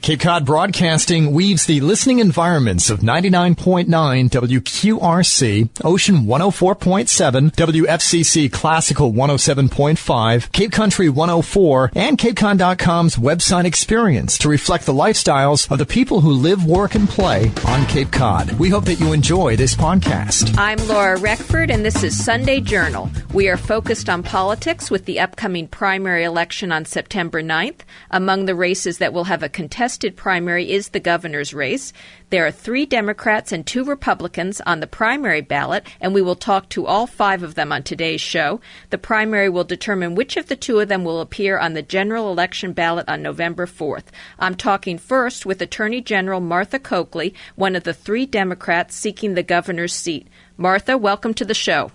Cape Cod Broadcasting weaves the listening environments of 99.9 WQRC, Ocean 104.7, WFCC Classical 107.5, Cape Country 104, and CapeCon.com's website experience to reflect the lifestyles of the people who live, work, and play on Cape Cod. We hope that you enjoy this podcast. I'm Laura Reckford, and this is Sunday Journal. We are focused on politics with the upcoming primary election on September 9th. Among the races that will have a contested primary is the governor's race. There are 3 Democrats and 2 Republicans on the primary ballot, and we will talk to all 5 of them on today's show. The primary will determine which of the 2 of them will appear on the general election ballot on November 4th. I'm talking first with Attorney General Martha Coakley, one of the 3 Democrats seeking the governor's seat. Martha, welcome to the show.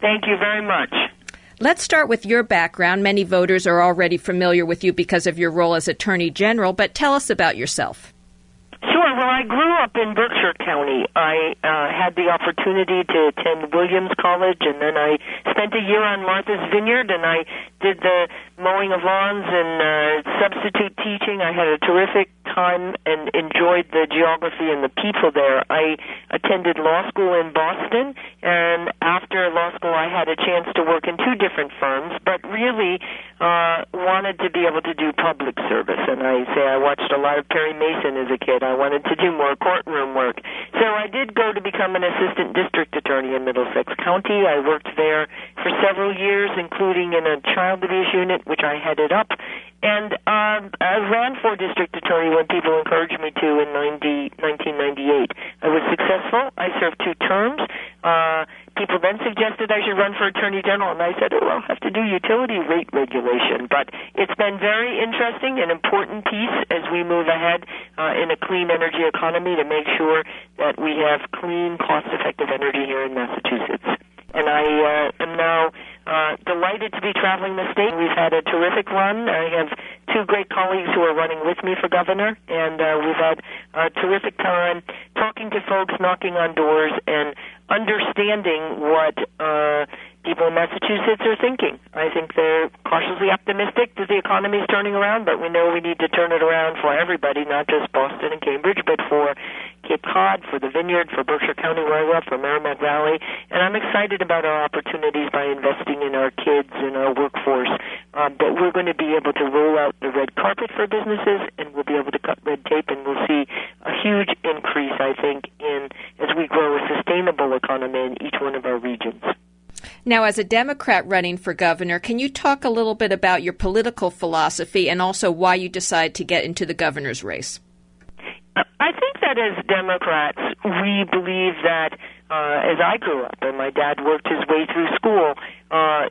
Thank you very much. Let's start with your background. Many voters are already familiar with you because of your role as Attorney General, but tell us about yourself. Sure. Well, I grew up in Berkshire County. I had the opportunity to attend Williams College, and then I spent a year on Martha's Vineyard, and I did the mowing of lawns and substitute teaching. I had a terrific time and enjoyed the geography and the people there. I attended law school in Boston, and after law school I had a chance to work in 2 different firms, but really wanted to be able to do public service. And I watched a lot of Perry Mason as a kid. I wanted to do more courtroom work. So I did go to become an assistant district attorney in Middlesex County. I worked there for several years, including in a child abuse unit, which I headed up. And I ran for district attorney when people encouraged me to in 1998. I was successful. I served 2 terms. People then suggested I should run for attorney general, and I said, I'll have to do utility rate regulation. But it's been very interesting, an important piece as we move ahead in a clean energy economy to make sure that we have clean, cost-effective energy here in Massachusetts. And I am now delighted to be traveling the state. We've had a terrific run. I have 2 great colleagues who are running with me for governor, and we've had a terrific time talking to folks, knocking on doors, and understanding what people in Massachusetts are thinking. I think they're cautiously optimistic that the economy is turning around, but we know we need to turn it around for everybody, not just Boston and Cambridge, but for Cape Cod, for the Vineyard, for Berkshire County where I live, for Merrimack Valley. And I'm excited about our opportunities by investing in our kids and our workforce, that we're going to be able to roll out the red carpet for businesses, and we'll be able to cut red tape, and we'll see a huge increase, I think, in as we grow a sustainable economy in each one of our regions. Now, as a Democrat running for governor, can you talk a little bit about your political philosophy and also why you decided to get into the governor's race? I think that as Democrats, we believe that as I grew up, and my dad worked his way through school,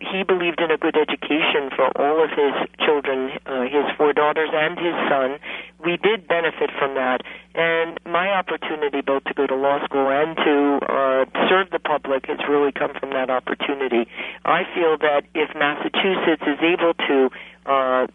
he believed in a good education for all of his children, his 4 daughters and his son. We did benefit from that. And my opportunity both to go to law school and to serve the public has really come from that opportunity. I feel that if Massachusetts is able to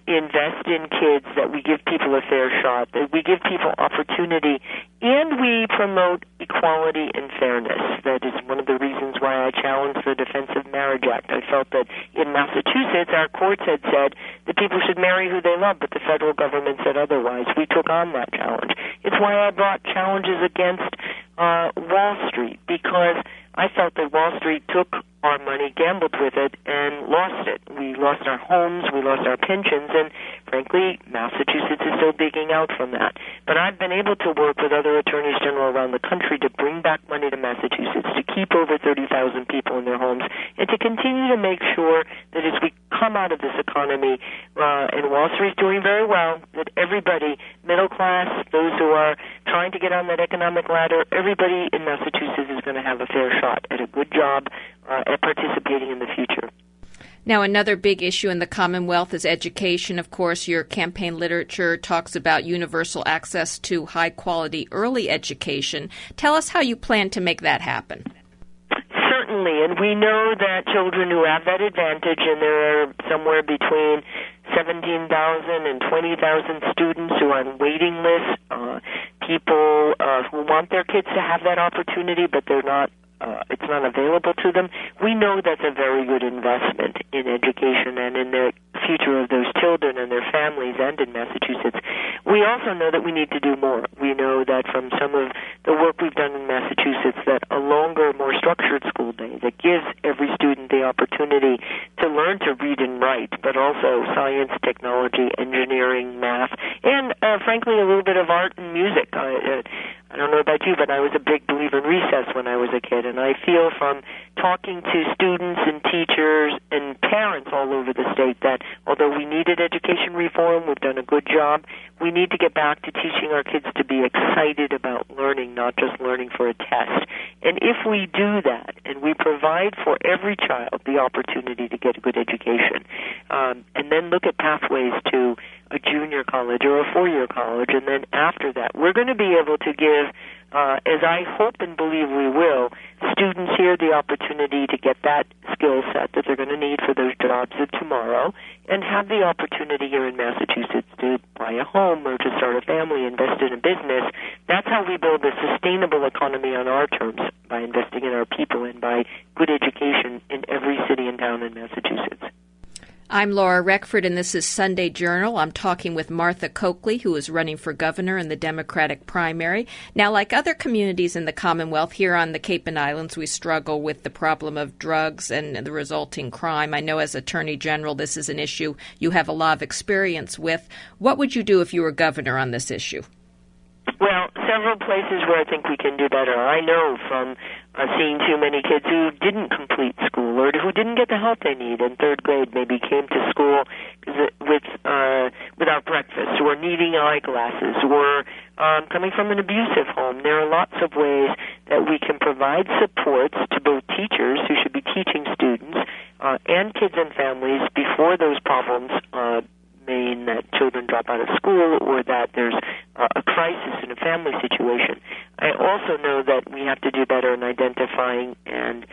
invest in kids, that we give people a fair shot, that we give people opportunity, and we promote equality and fairness. That is one of the reasons why I challenged the Defense of Marriage Act. I felt that in Massachusetts, our courts had said that people should marry who they love, but the federal government said otherwise. We took on that challenge. It's why I brought challenges against Wall Street, because I felt that Wall Street took our money, gambled with it, and lost it. We lost our homes, we lost our pensions, and frankly, Massachusetts is still digging out from that. But I've been able to work with other attorneys general around the country to bring back money to Massachusetts, to keep over 30,000 people in their homes, and to continue to make sure that as we come out of this economy, and Wall Street's doing very well, that everybody, middle class, those who are trying to get on that economic ladder, everybody in Massachusetts is going to have a fair shot at a good job, at participating in the future. Now, another big issue in the Commonwealth is education. Of course, your campaign literature talks about universal access to high-quality early education. Tell us how you plan to make that happen. Certainly, and we know that children who have that advantage, and there are somewhere between 17,000 and 20,000 students who are on waiting lists, people who want their kids to have that opportunity, but they're not. It's not available to them. We know that's a very good investment in education and in their future of those children and their families and in Massachusetts. We also know that we need to do more. We know that from some of the work we've done in Massachusetts that a longer, more structured school day that gives every student the opportunity to learn to read and write, but also science, technology, engineering, math, and frankly a little bit of art and music. I don't know about you, but I was a big believer in recess when I was a kid, and I feel from talking to students and teachers and parents all over the state that although we needed education reform, we've done a good job, we need to get back to teaching our kids to be excited about learning, not just learning for a test. And if we do that, and we provide for every child the opportunity to get a good education, and then look at pathways to a junior college or a four-year college, and then after that, we're going to be able to give, as I hope and believe we will, students here the opportunity to get that skill set that they're going to need for those jobs of tomorrow, and have the opportunity here in Massachusetts to buy a home or to start a family, invest in a business. That's how we build a sustainable economy on our terms, by investing in our people and by good education in every city and town in Massachusetts. I'm Laura Reckford, and this is Sunday Journal. I'm talking with Martha Coakley, who is running for governor in the Democratic primary. Now, like other communities in the Commonwealth, here on the Cape and Islands, we struggle with the problem of drugs and the resulting crime. I know as Attorney General, this is an issue you have a lot of experience with. What would you do if you were governor on this issue? Well, several places where I think we can do better. I know from seeing too many kids who didn't complete school or who didn't get the help they need in third grade, maybe came to school without breakfast or needing eyeglasses or coming from an abusive home. There are lots of ways that we can provide supports to both teachers who should be teaching students and kids and families before those problems mean that children drop out of school or that there's a crisis in a family situation. I also know that we have to do better in identifying and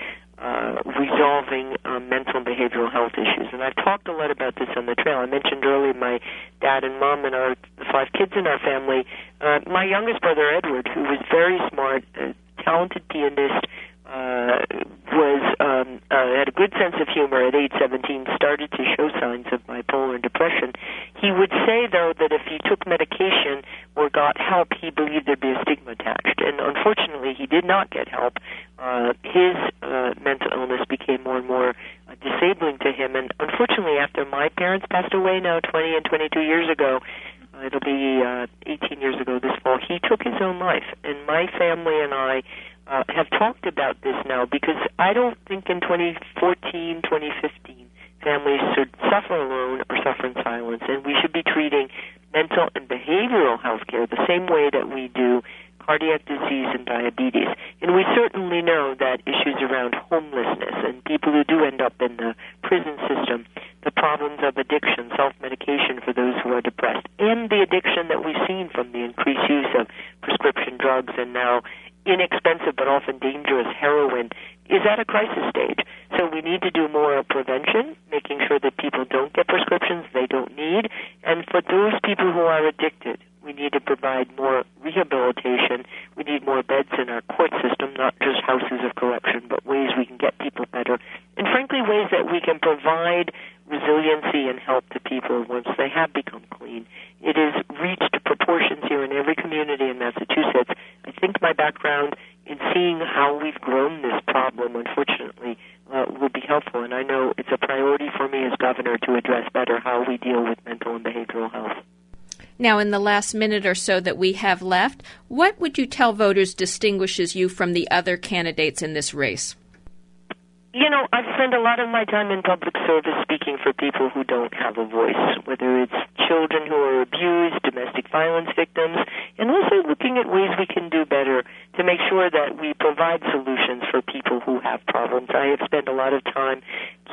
resolving mental and behavioral health issues. And I've talked a lot about this on the trail. I mentioned earlier my dad and mom and the 5 kids in our family. My youngest brother, Edward, who was very smart, a talented pianist, had a good sense of humor at age 17, started to show signs of bipolar and depression. He would say, though, that if he took medication or got help, he believed there'd be a stigma attached. And unfortunately, he did not get help. His mental illness became more and more disabling to him. And unfortunately, after my parents passed away now 20 and 22 years ago, it'll be 18 years ago this fall, he took his own life. And my family and I have talked about this now because I don't think in 2014, 2015, families should suffer alone or suffer in silence, and we should be treating mental and behavioral health care the same way that we do cardiac disease and diabetes. And we certainly know that issues around homelessness and people who do end up in the prison system, the problems of addiction, self-medication for those who are depressed, and the addiction that we've seen from the increased use of prescription drugs and now inexpensive but often dangerous heroin is at a crisis stage. So we need to do more prevention, making sure that people don't get prescriptions they don't need. And for those people who are addicted, we need to provide more rehabilitation. We need more beds in our court system, not just houses of correction, but ways we can get people better. And frankly, ways that we can provide resiliency and help to people once they have become clean. It has reached proportions here in every community in Massachusetts. I think my background in seeing how we've grown this problem, unfortunately, will be helpful. And I know it's a priority for me as governor to address better how we deal with mental and behavioral health. Now, in the last minute or so that we have left, what would you tell voters distinguishes you from the other candidates in this race? You know, I've spent a lot of my time in public service speaking for people who don't have a voice, whether it's children who are abused, domestic violence victims, and also looking at ways we can do better to make sure that we provide solutions for people who have problems. I have spent a lot of time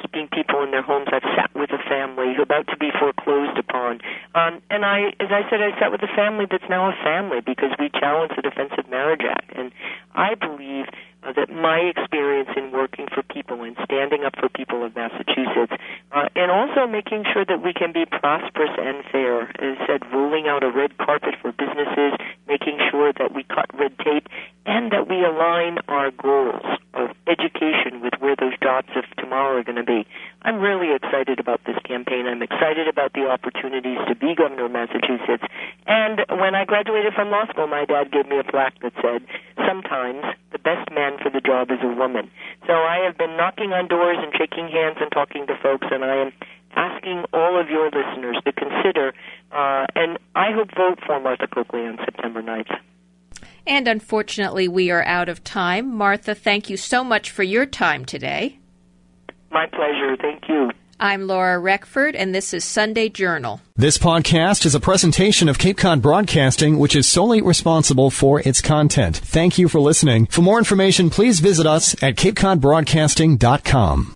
keeping people in their homes. I've sat with a family who's about to be foreclosed upon. And as I said, I sat with a family that's now a family because we challenged the Defense of Marriage Act. And I believe that my experience in working for people and standing up for people of Massachusetts, and also making sure that we can be prosperous and fair, as I said, rolling out a red carpet for businesses, making sure that we cut red tape, and that we align our goals of education with where those jobs shots of tomorrow are going to be. I'm really excited about this campaign. I'm excited about the opportunities to be governor of Massachusetts. And when I graduated from law school, my dad gave me a plaque that said, sometimes the best man for the job is a woman. So I have been knocking on doors and shaking hands and talking to folks, and I am asking all of your listeners to consider, and I hope vote for Martha Coakley on September 9th. And unfortunately, we are out of time. Martha, thank you so much for your time today. My pleasure. Thank you. I'm Laura Reckford, and this is Sunday Journal. This podcast is a presentation of Cape Cod Broadcasting, which is solely responsible for its content. Thank you for listening. For more information, please visit us at capecodbroadcasting.com.